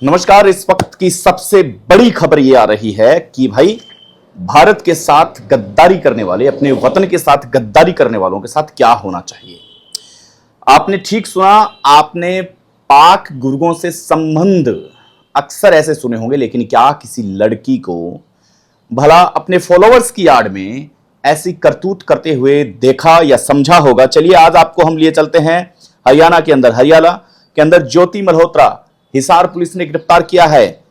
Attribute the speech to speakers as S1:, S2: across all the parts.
S1: नमस्कार। इस वक्त की सबसे बड़ी खबर यह आ रही है कि भाई भारत के साथ गद्दारी करने वाले, अपने वतन के साथ गद्दारी करने वालों के साथ क्या होना चाहिए। आपने ठीक सुना, आपने पाक गुर्गों से संबंध अक्सर ऐसे सुने होंगे, लेकिन क्या किसी लड़की को भला अपने फॉलोअर्स की आड़ में ऐसी करतूत करते हुए देखा या समझा होगा। चलिए आज आपको हम लिए चलते हैं हरियाणा के अंदर ज्योति मल्होत्रा हिसार पुलिस ने गिरफ्तार किया है।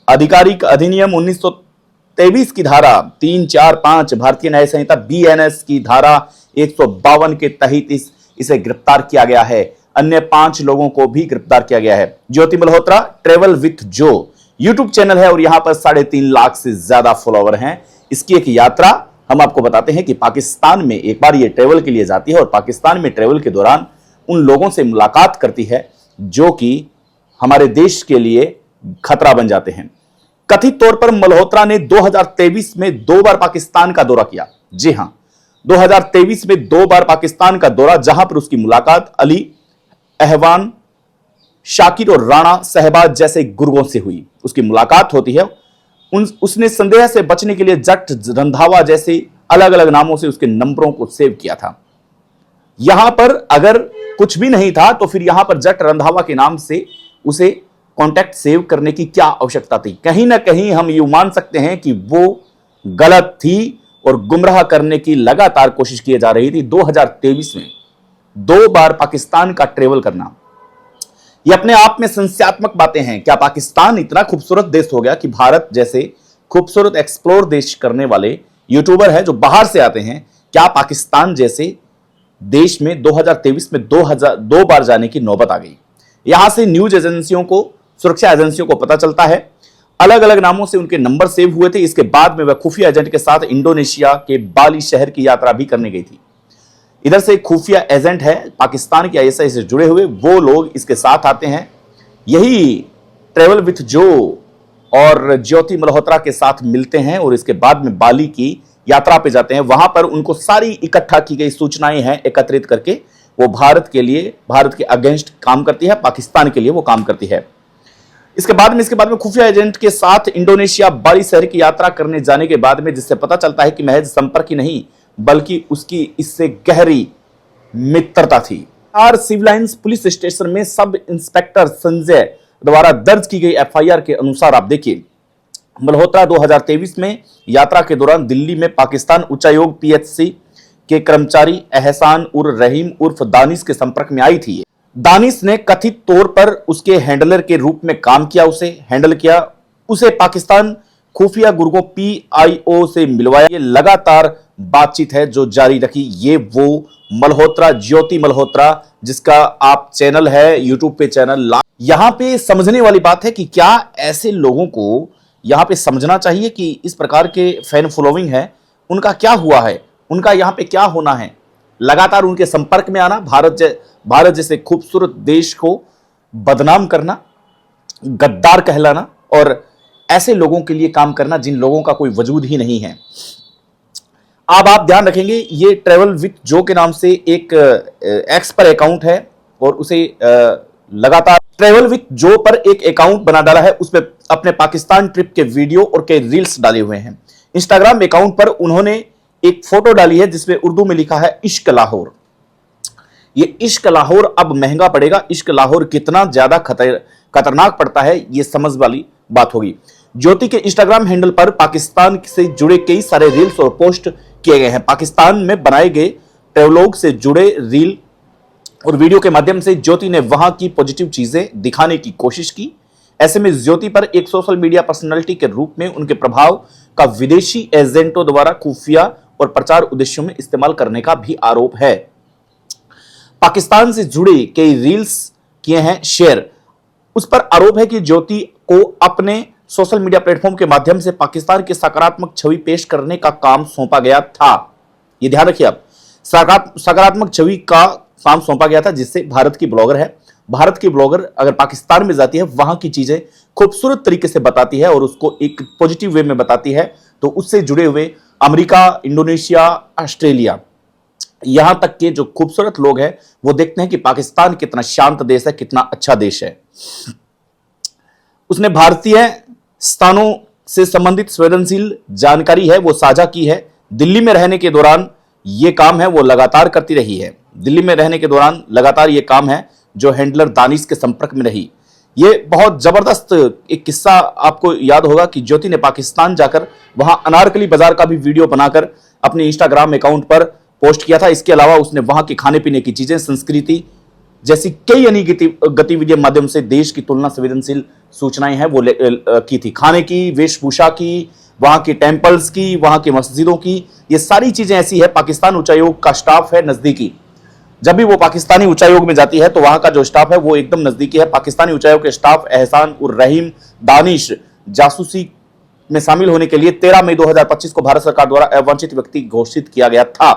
S1: आधिकारिक अधिनियम 1923 की धारा 3, 4, 5 भारतीय न्याय संहिता BNS की धारा 152 के तहत इसे गिरफ्तार किया गया है। अन्य 5 लोगों को भी गिरफ्तार किया गया है। ज्योति मल्होत्रा ट्रेवल विथ जो यूट्यूब चैनल है और यहां पर 3.5 लाख से ज्यादा फॉलोवर हैं। इसकी एक यात्रा हम आपको बताते हैं कि पाकिस्तान में एक बार ये ट्रेवल के लिए जाती है और पाकिस्तान में ट्रेवल के दौरान उन लोगों से मुलाकात करती है जो कि हमारे देश के लिए खतरा बन जाते हैं। कथित तौर पर मल्होत्रा ने 2023 में 2 बार पाकिस्तान का दौरा किया। जी हां, 2023 में 2 बार पाकिस्तान का दौरा, जहां पर उसकी मुलाकात अली, अहवान, शाकिर और राणा सहबाज जैसे गुर्गों से हुई। उसकी मुलाकात होती है। उसने संदेह से बचने के लिए जट, रंधावा जैसे अलग अलग नामों से उसके नंबरों को सेव किया था। यहां पर अगर कुछ भी नहीं था तो फिर यहां पर जट, रंधावा के नाम से उसे कांटेक्ट सेव करने की क्या आवश्यकता थी। कहीं ना कहीं हम यूं मान सकते हैं कि वो गलत थी और गुमराह करने की लगातार कोशिश की जा रही थी। 2023 में 2 बार पाकिस्तान का ट्रेवल करना, ये अपने आप में संशयात्मक बातें हैं। क्या पाकिस्तान इतना खूबसूरत देश हो गया कि भारत जैसे खूबसूरत एक्सप्लोर देश करने वाले यूट्यूबर हैं जो बाहर से आते हैं, क्या पाकिस्तान जैसे देश में 2023 में 2 बार जाने की नौबत आ गई। यहां से न्यूज एजेंसियों को, सुरक्षा एजेंसियों को पता चलता है। अलग अलग नामों से उनके नंबर सेव हुए थे। इसके बाद में वह खुफिया एजेंट के साथ इंडोनेशिया के बाली शहर की यात्रा भी करने गई थी। इधर से खुफिया एजेंट है पाकिस्तान के ISI से जुड़े हुए, वो लोग इसके साथ आते हैं। यही ट्रेवल विथ जो और ज्योति मल्होत्रा के साथ मिलते हैं और इसके बाद में बाली की यात्रा पे जाते हैं। वहां पर उनको सारी इकट्ठा की गई सूचनाएं हैं एकत्रित करके वो भारत के अगेंस्ट काम करती है, पाकिस्तान के लिए वो काम करती है। इसके बाद में खुफिया एजेंट के साथ इंडोनेशिया बाली शहर की यात्रा करने जाने के बाद में जिससे पता चलता है कि महज संपर्क ही नहीं बल्कि उसकी इससे गहरी मित्रता थी। सिविल लाइंस पुलिस स्टेशन में सब इंस्पेक्टर संजय द्वारा दर्ज की गई FIR के अनुसार आप देखिए, मल्होत्रा 2023 में यात्रा के दौरान दिल्ली में पाकिस्तान उच्चायोग PHC के कर्मचारी एहसान उर रहीम उर्फ दानिश के संपर्क में आई थी। दानिश ने कथित तौर पर उसके हैंडलर के रूप में काम किया, उसे पाकिस्तान खुफिया गुर्गों PIO से मिलवाया। ये लगातार बातचीत है जो जारी रखी। ये वो मल्होत्रा, ज्योति मल्होत्रा, जिसका आप चैनल है यूट्यूब पे चैनल। यहां पे समझने वाली बात है कि क्या ऐसे लोगों को यहां पे समझना चाहिए कि इस प्रकार के फैन फॉलोइंग है, उनका क्या हुआ है, उनका यहां पे क्या होना है। लगातार उनके संपर्क में आना, भारत जैसे खूबसूरत देश को बदनाम करना, गद्दार कहलाना और ऐसे लोगों के लिए काम करना जिन लोगों का कोई वजूद ही नहीं है। अब आप ध्यान रखेंगे, ये ट्रेवल विथ जो के नाम से एक एक्स पर अकाउंट है और उसे लगातार ट्रेवल विथ जो पर एक अकाउंट बना डाला है। उसमें अपने पाकिस्तान ट्रिप के वीडियो और कई रील्स डाले हुए हैं। इंस्टाग्राम अकाउंट पर उन्होंने एक फोटो डाली है जिसमें उर्दू में लिखा है इश्क लाहौर। ये इश्क लाहौर अब महंगा पड़ेगा। इश्क लाहौर कितना ज्यादा खतरनाक पड़ता है ये समझ वाली बात होगी। ज्योति के इंस्टाग्राम हैंडल पर पाकिस्तान से जुड़े कई सारे रील्स और पोस्ट किए गए हैं। पाकिस्तान में बनाए गए ट्रेवलॉग से जुड़े रील और वीडियो के माध्यम से ज्योति ने वहां की पॉजिटिव चीजें दिखाने की कोशिश की। ऐसे में ज्योति पर एक सोशल मीडिया पर्सनालिटी के रूप में उनके प्रभाव का विदेशी एजेंटों द्वारा खुफिया और प्रचार उद्देश्यों में इस्तेमाल करने का भी आरोप है। पाकिस्तान से जुड़े कई रील्स किए हैं शेयर। उस पर आरोप है कि ज्योति को अपने सोशल मीडिया प्लेटफॉर्म के माध्यम से पाकिस्तान की सकारात्मक छवि पेश करने का काम सौंपा गया था। ये ध्यान रखिए आप, सकारात्मक छवि का काम सौंपा गया था, जिससे भारत की ब्लॉगर है। भारत की ब्लॉगर अगर पाकिस्तान में जाती है, वहां की चीजें खूबसूरत तरीके से बताती है और उसको एक पॉजिटिव वे में बताती है, तो उससे जुड़े हुए अमेरिका, इंडोनेशिया, ऑस्ट्रेलिया, यहां तक के जो खूबसूरत लोग हैं वो देखते हैं कि पाकिस्तान कितना शांत देश है, कितना अच्छा देश है। उसने भारतीय स्थानों से संबंधित संवेदनशील जानकारी है वो साझा की है। दिल्ली में रहने के दौरान ये काम है वो लगातार करती रही है। दिल्ली में रहने के दौरान लगातार ये काम है जो हैंडलर दानिश के संपर्क में रही। ये बहुत जबरदस्त एक किस्सा आपको याद होगा कि ज्योति ने पाकिस्तान जाकर वहां अनारकली बाजार का भी वीडियो बनाकर अपने इंस्टाग्राम अकाउंट पर पोस्ट किया था। इसके अलावा उसने वहां के खाने पीने की चीजें, संस्कृति जैसी कई अन्य गतिविधियों के माध्यम से देश की तुलना संवेदनशील सूचनाएं हैं वो की थी। खाने की, वेशभूषा की, वहां के टेंपल्स की, वहां के मस्जिदों की, ये सारी चीजें ऐसी है। पाकिस्तान उच्चायोग का स्टाफ है नजदीकी। जब भी वो पाकिस्तानी उच्चायोग में जाती है तो वहां का जो स्टाफ है वो एकदम नजदीकी है। पाकिस्तानी उच्चायोग के स्टाफ एहसान उर रहीम दानिश जासूसी में शामिल होने के लिए 13 मई 2025 को भारत सरकार द्वारा अवांछित व्यक्ति घोषित किया गया था।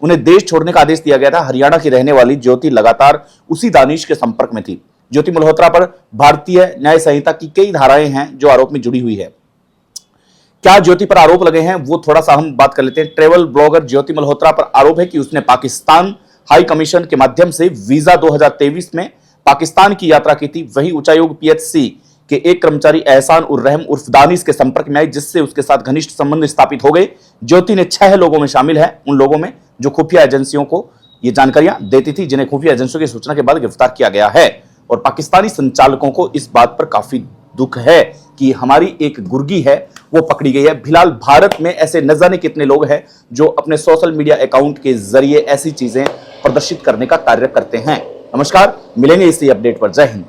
S1: उन्हें देश छोड़ने का आदेश दिया गया था। हरियाणा की रहने वाली ज्योति लगातार उसी दानिश के संपर्क में थी। ज्योति मल्होत्रा पर भारतीय न्याय संहिता की कई धाराएं हैं जो आरोप में जुड़ी हुई है। क्या ज्योति पर आरोप लगे हैं वो थोड़ा सा हम बात कर लेते हैं। ट्रेवल ब्लॉगर ज्योति मल्होत्रा पर आरोप है कि उसने पाकिस्तान हाई कमीशन के माध्यम से वीजा 2023 में पाकिस्तान की यात्रा की थी। वही उच्चायोग पीएचसी के एक कर्मचारी एहसान उर रहम उर्फ दानिश के संपर्क में आई, जिससे उसके साथ घनिष्ठ संबंध स्थापित हो गए। ज्योति ने 6 लोगों में शामिल है, उन लोगों में जो खुफिया एजेंसियों को ये जानकारियां देती थी, जिन्हें खुफिया एजेंसियों की सूचना के बाद गिरफ्तार किया गया है। और पाकिस्तानी संचालकों को इस बात पर काफी दुख है कि हमारी एक गुर्गी है वो पकड़ी गई है। फिलहाल भारत में ऐसे न जाने कितने लोग हैं जो अपने सोशल मीडिया अकाउंट के जरिए ऐसी चीजें प्रदर्शित करने का कार्य करते हैं। नमस्कार, मिलेंगे इसी अपडेट पर। जय हिंद।